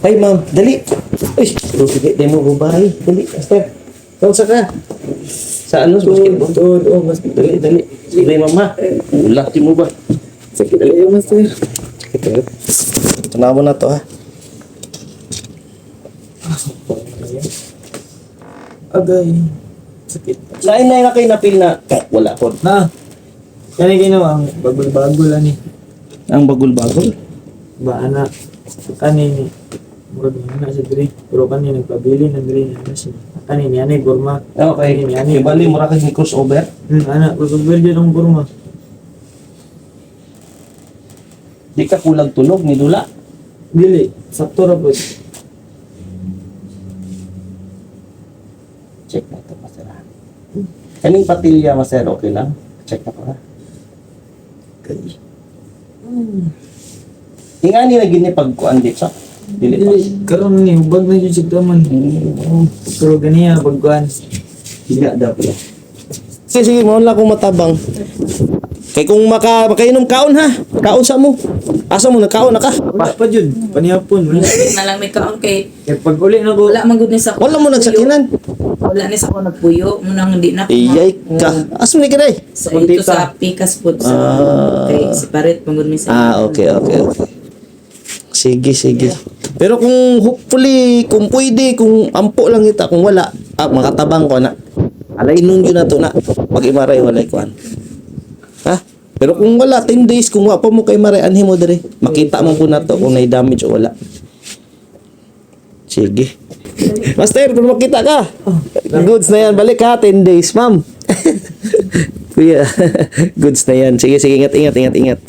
Ay, ma'am, dali. Uy, sige, di mo babae. Dali, master. Saan sa ka? Sa ano? Sa basketball? Oo, basketball. Dali, dali. Sige, mama. Ulat mo ba? Sakit talaga, master. Ito. Tanaw mo na to, ha? Agay. Sakit. Lain na kayo napil na wala ko. Na. Kani ginawa ang bagol-bagol ani. Ang bagol-bagol. Ba anak kanini murag na sa diri pero kanini nagpabili na diri na siya. Kanini ani gurma. Okay. Kanini ani Ibali mo ra kay crossover. anak crossover jud ang gurma. Di ka kulang tunog ni Dula. Dili sakto ra pud. Check na ito, master. Kaning patilya, master, okay lang? Check na ko, ha? Kay. Ingani na gini pagkuan dito, sa? Dili pa. Dili karon ni ubag na jud sigdaman. Pero ganiya pagkuan. Higa daw pala. Sige, mo lang kung matabang. Kay kung makainom kaon ha. Kaon sa mo. Asa mo nagkaon na ka? Wala pa jud panihapon wala. Na lang may kaon kay Kay pag uli na ko wala man gud ni sa Wala mo nagsakinan. Wala ni sa ko nagpuyo mo nang hindi na Iyay ka. Asa mo ni kiray? sa ito sa pikas food sa kay separate man gud mi sa Okay. Sige. Pero kung hopefully, kung pwede, kung ampo lang kita, kung wala, makatabang ko na. Alay nun yun na to na. Pag imaray, walay kuan. Ha? Pero kung wala, 10 days, kung wala pa mo kay Maray, anhin mo dire. Makita mo po na to kung na-damage o wala. Sige. Master, kung makita ka. Goods na yan. Balik ha, 10 days, ma'am. Kuya, goods na yan. Sige, ingat.